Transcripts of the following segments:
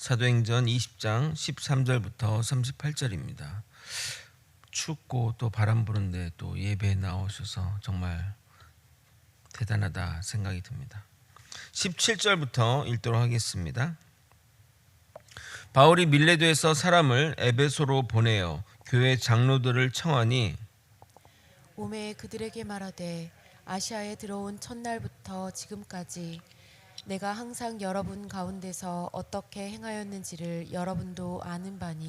사도행전 20장 13절부터 38절입니다. 춥고 또 바람 부는데 또 예배에 나오셔서 정말 대단하다 생각이 듭니다. 17절부터 읽도록 하겠습니다. 바울이 밀레도에서 사람을 에베소로 보내어 교회 장로들을 청하니 오매 그들에게 말하되 아시아에 들어온 첫날부터 지금까지 내가 항상 여러분 가운데서 어떻게 행하였는지를 여러분도 아는 바니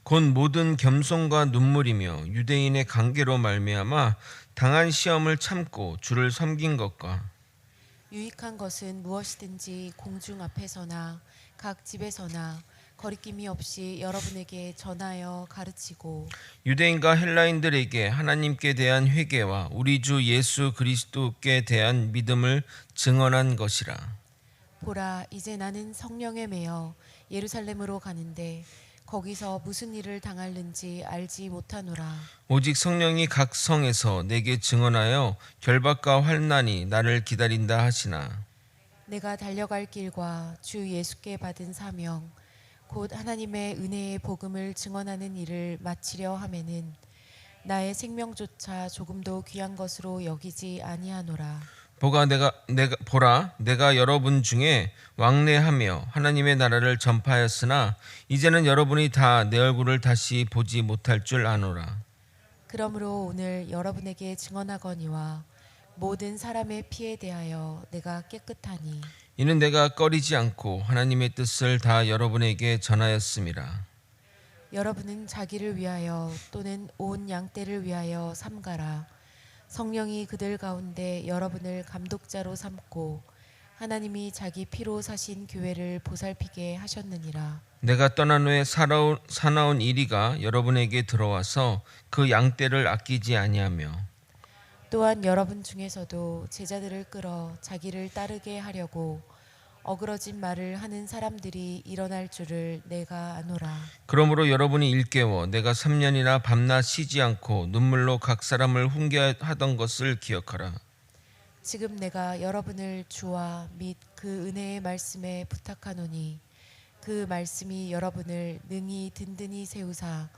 곧 모든 겸손과 눈물이며 유대인의 관계로 말미암아 당한 시험을 참고 주를 섬긴 것과 유익한 것은 무엇이든지 공중 앞에서나 각 집에서나 거리낌이 없이 여러분에게 전하여 가르치고 유대인과 헬라인들에게 하나님께 대한 회개와 우리 주 예수 그리스도께 대한 믿음을 증언한 것이라. 보라 이제 나는 성령에 매여 예루살렘으로 가는데 거기서 무슨 일을 당할는지 알지 못하노라. 오직 성령이 각 성에서 내게 증언하여 결박과 환난이 나를 기다린다 하시나 내가 달려갈 길과 주 예수께 받은 사명 곧 하나님의 은혜의 복음을 증언하는 일을 마치려 하면은 나의 생명조차 조금도 귀한 것으로 여기지 아니하노라. 보라 내가 여러분 중에 왕래하며 하나님의 나라를 전파하였으나 이제는 여러분이 다 내 얼굴을 다시 보지 못할 줄 아노라. 그러므로 오늘 여러분에게 증언하거니와 모든 사람의 피에 대하여 내가 깨끗하니 이는 내가 꺼리지 않고 하나님의 뜻을 다 여러분에게 전하였음이라. 여러분은 자기를 위하여 또는 온 양떼를 위하여 삼가라. 성령이 그들 가운데 여러분을 감독자로 삼고 하나님이 자기 피로 사신 교회를 보살피게 하셨느니라. 내가 떠난 후에 사나운 이리가 여러분에게 들어와서 그 양떼를 아끼지 아니하며 또한 여러분 중에서도 제자들을 끌어 자기를 따르게 하려고 어그러진 말을 하는 사람들이 일어날 줄을 내가 아노라. 그러므로 여러분이 일깨워 내가 3년이나 밤낮 쉬지 않고 눈물로 각 사람을 훈계하던 것을 기억하라. 지금 내가 여러분을 주와 및 그 은혜의 말씀에 부탁하노니 그 말씀이 여러분을 능히 든든히 세우사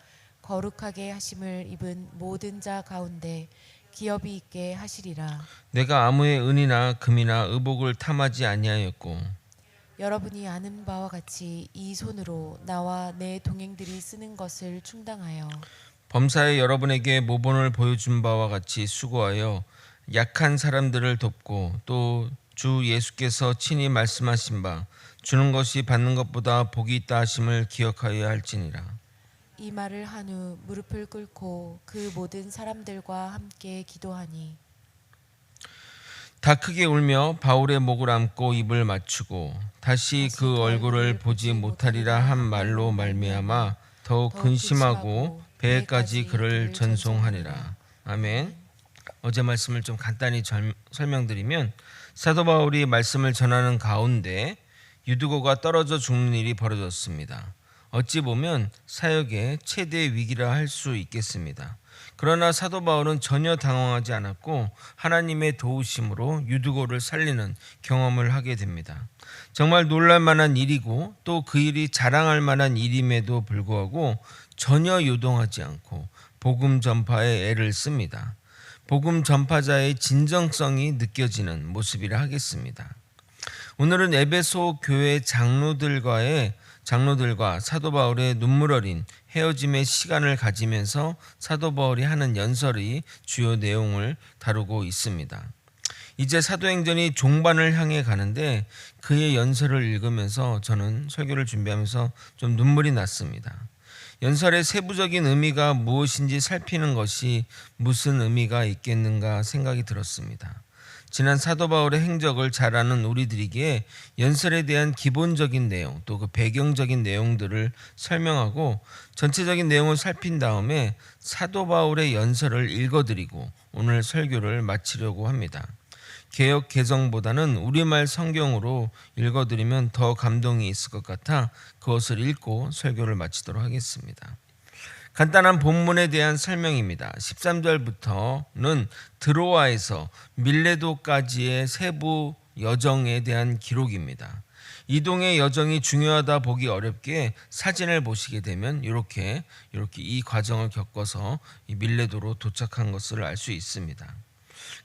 거룩하게 하심을 입은 모든 자 가운데 기업이 있게 하시리라. 내가 아무의 은이나 금이나 의복을 탐하지 아니하였고 여러분이 아는 바와 같이 이 손으로 나와 내 동행들이 쓰는 것을 충당하여 범사에 여러분에게 모본을 보여준 바와 같이 수고하여 약한 사람들을 돕고 또 주 예수께서 친히 말씀하신 바 주는 것이 받는 것보다 복이 있다 하심을 기억하여야 할지니라. 이 말을 한 후 무릎을 꿇고 그 모든 사람들과 함께 기도하니 다 크게 울며 바울의 목을 안고 입을 맞추고 다시 그 얼굴을 보지 못하리라 한 말로 말미암아 더욱 근심하고 배에까지 그를 전송하니라. 아멘. 어제 말씀을 좀 간단히 설명드리면 사도 바울이 말씀을 전하는 가운데 유두고가 떨어져 죽는 일이 벌어졌습니다. 어찌 보면 사역의 최대 위기라 할 수 있겠습니다. 그러나 사도 바울은 전혀 당황하지 않았고 하나님의 도우심으로 유두고를 살리는 경험을 하게 됩니다. 정말 놀랄 만한 일이고 또 그 일이 자랑할 만한 일임에도 불구하고 전혀 요동하지 않고 복음 전파에 애를 씁니다. 복음 전파자의 진정성이 느껴지는 모습이라 하겠습니다. 오늘은 에베소 교회 장로들과 사도 바울의 눈물 어린 헤어짐의 시간을 가지면서 사도 바울이 하는 연설의 주요 내용을 다루고 있습니다. 이제 사도행전이 종반을 향해 가는데 그의 연설을 읽으면서 저는 설교를 준비하면서 좀 눈물이 났습니다. 연설의 세부적인 의미가 무엇인지 살피는 것이 무슨 의미가 있겠는가 생각이 들었습니다. 지난 사도 바울의 행적을 잘 아는 우리들에게 연설에 대한 기본적인 내용 또 그 배경적인 내용들을 설명하고 전체적인 내용을 살핀 다음에 사도 바울의 연설을 읽어드리고 오늘 설교를 마치려고 합니다. 개역 개정보다는 우리말 성경으로 읽어드리면 더 감동이 있을 것 같아 그것을 읽고 설교를 마치도록 하겠습니다. 간단한 본문에 대한 설명입니다. 13절부터는 드로아에서 밀레도까지의 세부 여정에 대한 기록입니다. 이동의 여정이 중요하다 보기 어렵게 사진을 보시게 되면 이렇게 이 과정을 겪어서 이 밀레도로 도착한 것을 알 수 있습니다.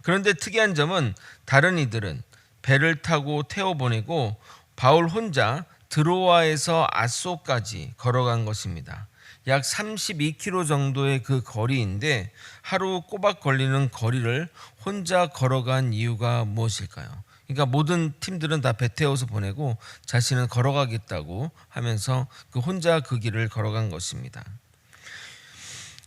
그런데 특이한 점은 다른 이들은 배를 타고 태워보내고 바울 혼자 드로아에서 아소까지 걸어간 것입니다. 약 32km 정도의 그 거리인데 하루 꼬박 걸리는 거리를 혼자 걸어간 이유가 무엇일까요? 그러니까 모든 팀들은 다 배 태워서 보내고 자신은 걸어가겠다고 하면서 그 혼자 그 길을 걸어간 것입니다.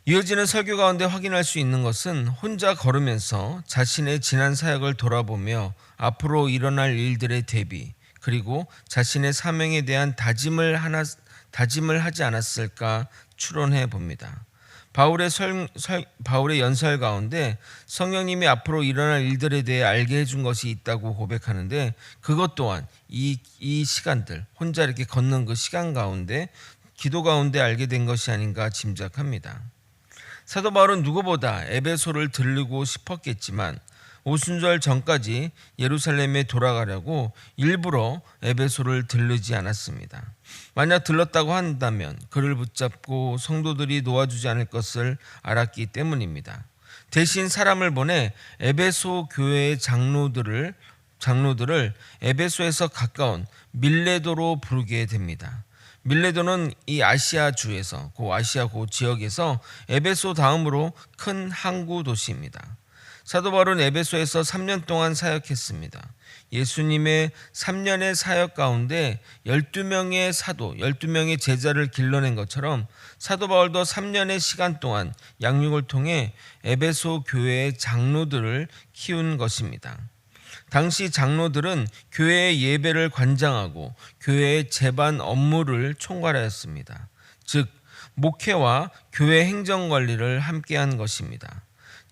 이어지는 설교 가운데 확인할 수 있는 것은 혼자 걸으면서 자신의 지난 사역을 돌아보며 앞으로 일어날 일들의 대비, 그리고 자신의 사명에 대한 다짐을 하지 않았을까 추론해 봅니다. 바울의 연설 가운데 성령님이 앞으로 일어날 일들에 대해 알게 해준 것이 있다고 고백하는데, 그것 또한 이 시간들, 혼자 이렇게 걷는 그 시간 가운데, 기도 가운데 알게 된 것이 아닌가 짐작합니다. 사도 바울은 누구보다 에베소를 들르고 싶었겠지만 오순절 전까지 예루살렘에 돌아가려고 일부러 에베소를 들르지 않았습니다. 만약 들렀다고 한다면 그를 붙잡고 성도들이 놓아주지 않을 것을 알았기 때문입니다. 대신 사람을 보내 에베소 교회의 장로들을 에베소에서 가까운 밀레도로 부르게 됩니다. 밀레도는 이 아시아 주에서, 아시아 지역에서 에베소 다음으로 큰 항구 도시입니다. 사도 바울은 에베소에서 3년 동안 사역했습니다. 예수님의 3년의 사역 가운데 12명의 사도, 12명의 제자를 길러낸 것처럼 사도 바울도 3년의 시간 동안 양육을 통해 에베소 교회의 장로들을 키운 것입니다. 당시 장로들은 교회의 예배를 관장하고 교회의 제반 업무를 총괄하였습니다. 즉, 목회와 교회 행정 관리를 함께한 것입니다.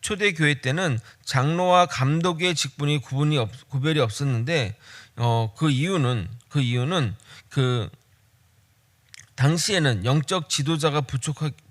초대 교회 때는 장로와 감독의 직분이 구별이 없었는데 그 이유는 당시에는 영적 지도자가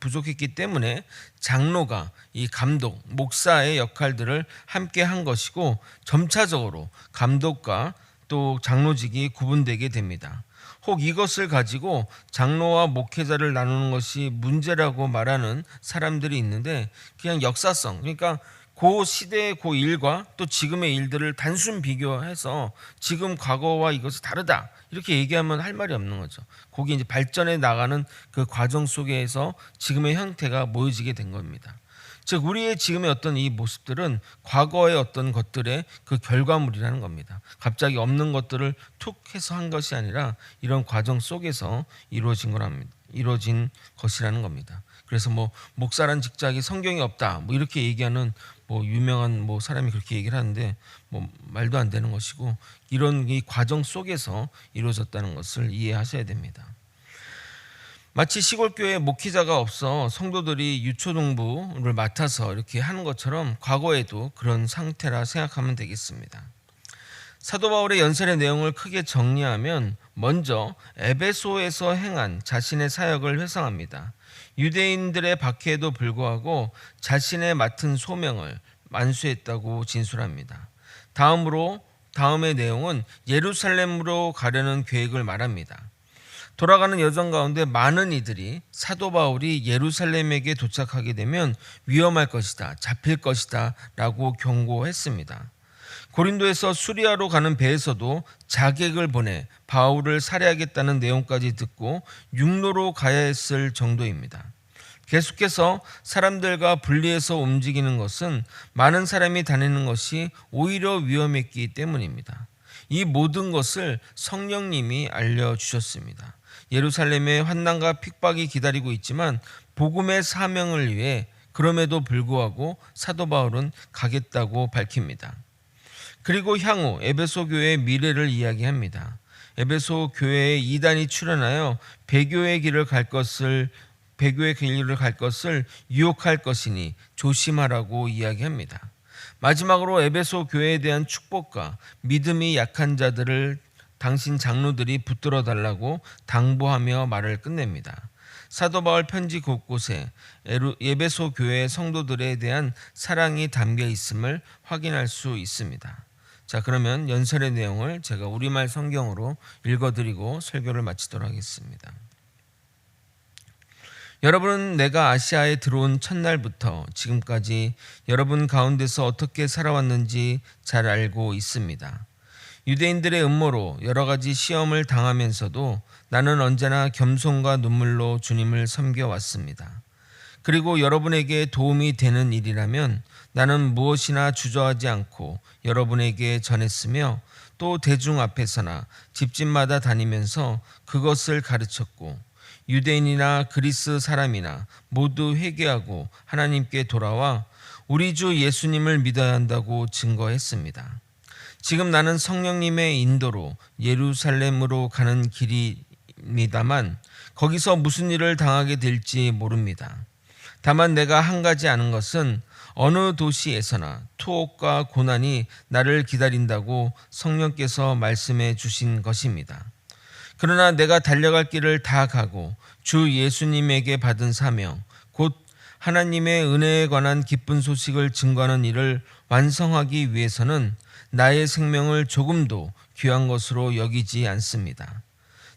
부족했기 때문에 장로가 이 감독, 목사의 역할들을 함께 한 것이고, 점차적으로 감독과 또 장로직이 구분되게 됩니다. 혹 이것을 가지고 장로와 목회자를 나누는 것이 문제라고 말하는 사람들이 있는데, 그냥 역사성, 그러니까 그 시대의 그 일과 또 지금의 일들을 단순 비교해서 지금 과거와 이것이 다르다 이렇게 얘기하면 할 말이 없는 거죠. 거기 이제 발전해 나가는 그 과정 속에서 지금의 형태가 모여지게 된 겁니다. 즉, 우리의 지금의 어떤 이 모습들은 과거의 어떤 것들의 그 결과물이라는 겁니다. 갑자기 없는 것들을 툭 해서 한 것이 아니라 이런 과정 속에서 이루어진 것이라는 겁니다. 그래서 목사란 직책이 성경에 없다 이렇게 얘기하는 유명한 사람이 그렇게 얘기를 하는데 말도 안 되는 것이고, 이런 이 과정 속에서 이루어졌다는 것을 이해하셔야 됩니다. 마치 시골교회에 목회자가 없어 성도들이 유초동부를 맡아서 이렇게 하는 것처럼 과거에도 그런 상태라 생각하면 되겠습니다. 사도 바울의 연설의 내용을 크게 정리하면 먼저 에베소에서 행한 자신의 사역을 회상합니다. 유대인들의 박해에도 불구하고 자신의 맡은 소명을 완수했다고 진술합니다. 다음의 내용은 예루살렘으로 가려는 계획을 말합니다. 돌아가는 여정 가운데 많은 이들이 사도 바울이 예루살렘에게 도착하게 되면 위험할 것이다, 잡힐 것이다 라고 경고했습니다. 고린도에서 수리아로 가는 배에서도 자객을 보내 바울을 살해하겠다는 내용까지 듣고 육로로 가야 했을 정도입니다. 계속해서 사람들과 분리해서 움직이는 것은 많은 사람이 다니는 것이 오히려 위험했기 때문입니다. 이 모든 것을 성령님이 알려주셨습니다. 예루살렘에 환난과 핍박이 기다리고 있지만 복음의 사명을 위해 그럼에도 불구하고 사도 바울은 가겠다고 밝힙니다. 그리고 향후 에베소 교회의 미래를 이야기합니다. 에베소 교회에 이단이 출현하여 배교의 길을 갈 것을 유혹할 것이니 조심하라고 이야기합니다. 마지막으로 에베소 교회에 대한 축복과 믿음이 약한 자들을 당신 장로들이 붙들어 달라고 당부하며 말을 끝냅니다. 사도 바울 편지 곳곳에 에베소 교회 성도들에 대한 사랑이 담겨 있음을 확인할 수 있습니다. 자, 그러면 연설의 내용을 제가 우리말 성경으로 읽어드리고 설교를 마치도록 하겠습니다. 여러분은 내가 아시아에 들어온 첫날부터 지금까지 여러분 가운데서 어떻게 살아왔는지 잘 알고 있습니다. 유대인들의 음모로 여러 가지 시험을 당하면서도 나는 언제나 겸손과 눈물로 주님을 섬겨왔습니다. 그리고 여러분에게 도움이 되는 일이라면 나는 무엇이나 주저하지 않고 여러분에게 전했으며 또 대중 앞에서나 집집마다 다니면서 그것을 가르쳤고 유대인이나 그리스 사람이나 모두 회개하고 하나님께 돌아와 우리 주 예수님을 믿어야 한다고 증거했습니다. 지금 나는 성령님의 인도로 예루살렘으로 가는 길입니다만 거기서 무슨 일을 당하게 될지 모릅니다. 다만 내가 한 가지 아는 것은 어느 도시에서나 투옥과 고난이 나를 기다린다고 성령께서 말씀해 주신 것입니다. 그러나 내가 달려갈 길을 다 가고 주 예수님에게 받은 사명, 곧 하나님의 은혜에 관한 기쁜 소식을 증거하는 일을 완성하기 위해서는 나의 생명을 조금도 귀한 것으로 여기지 않습니다.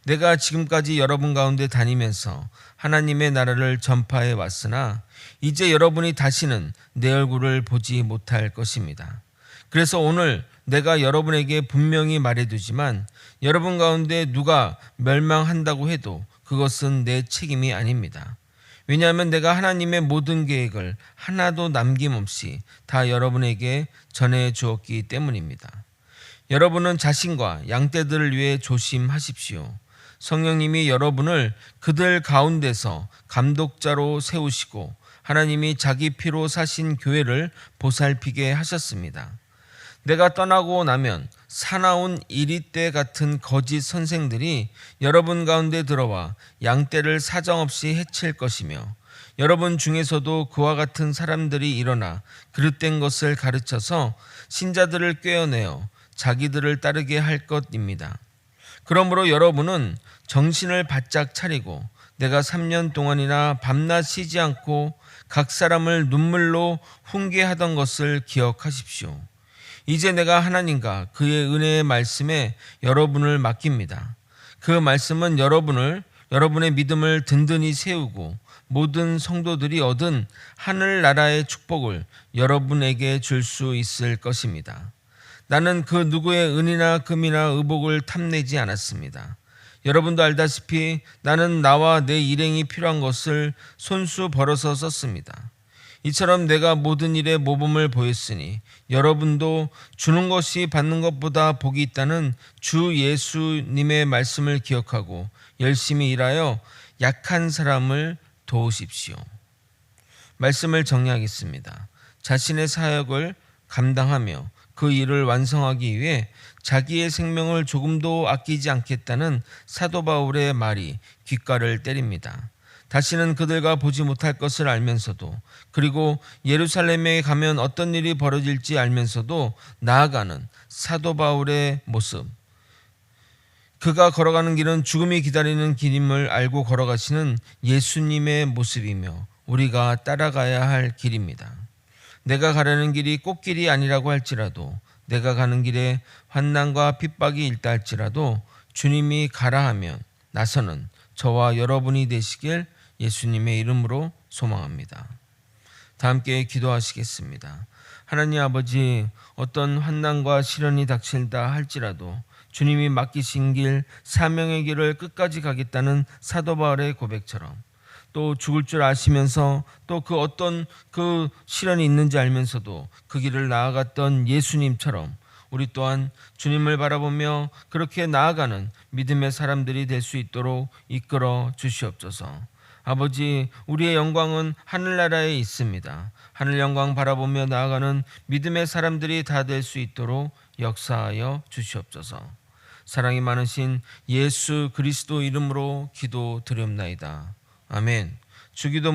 내가 지금까지 여러분 가운데 다니면서 하나님의 나라를 전파해 왔으나 이제 여러분이 다시는 내 얼굴을 보지 못할 것입니다. 그래서 오늘 내가 여러분에게 분명히 말해두지만 여러분 가운데 누가 멸망한다고 해도 그것은 내 책임이 아닙니다. 왜냐하면 내가 하나님의 모든 계획을 하나도 남김없이 다 여러분에게 전해 주었기 때문입니다. 여러분은 자신과 양떼들을 위해 조심하십시오. 성령님이 여러분을 그들 가운데서 감독자로 세우시고 하나님이 자기 피로 사신 교회를 보살피게 하셨습니다. 내가 떠나고 나면 사나운 이리떼 같은 거짓 선생들이 여러분 가운데 들어와 양떼를 사정없이 해칠 것이며 여러분 중에서도 그와 같은 사람들이 일어나 그릇된 것을 가르쳐서 신자들을 꿰어내어 자기들을 따르게 할 것입니다. 그러므로 여러분은 정신을 바짝 차리고 내가 3년 동안이나 밤낮 쉬지 않고 각 사람을 눈물로 훈계하던 것을 기억하십시오. 이제 내가 하나님과 그의 은혜의 말씀에 여러분을 맡깁니다. 그 말씀은 여러분의 믿음을 든든히 세우고 모든 성도들이 얻은 하늘나라의 축복을 여러분에게 줄 수 있을 것입니다. 나는 그 누구의 은이나 금이나 의복을 탐내지 않았습니다. 여러분도 알다시피 나는 나와 내 일행이 필요한 것을 손수 벌어서 썼습니다. 이처럼 내가 모든 일에 모범을 보였으니 여러분도 주는 것이 받는 것보다 복이 있다는 주 예수님의 말씀을 기억하고 열심히 일하여 약한 사람을 도우십시오. 말씀을 정리하겠습니다. 자신의 사역을 감당하며 그 일을 완성하기 위해 자기의 생명을 조금도 아끼지 않겠다는 사도 바울의 말이 귓가를 때립니다. 다시는 그들과 보지 못할 것을 알면서도 그리고 예루살렘에 가면 어떤 일이 벌어질지 알면서도 나아가는 사도 바울의 모습, 그가 걸어가는 길은 죽음이 기다리는 길임을 알고 걸어가시는 예수님의 모습이며 우리가 따라가야 할 길입니다. 내가 가려는 길이 꽃길이 아니라고 할지라도 내가 가는 길에 환난과 핍박이 있다 할지라도 주님이 가라 하면 나서는 저와 여러분이 되시길 예수님의 이름으로 소망합니다. 다 함께 기도하시겠습니다. 하나님 아버지, 어떤 환난과 시련이 닥친다 할지라도 주님이 맡기신 길, 사명의 길을 끝까지 가겠다는 사도 바울의 고백처럼 또 죽을 줄 아시면서 또 그 어떤 그 시련이 있는지 알면서도 그 길을 나아갔던 예수님처럼 우리 또한 주님을 바라보며 그렇게 나아가는 믿음의 사람들이 될 수 있도록 이끌어 주시옵소서. 아버지, 우리의 영광은 하늘나라에 있습니다. 하늘 영광 바라보며 나아가는 믿음의 사람들이 다 될 수 있도록 역사하여 주시옵소서. 사랑이 많으신 예수 그리스도 이름으로 기도드리옵나이다. 아멘. 주기도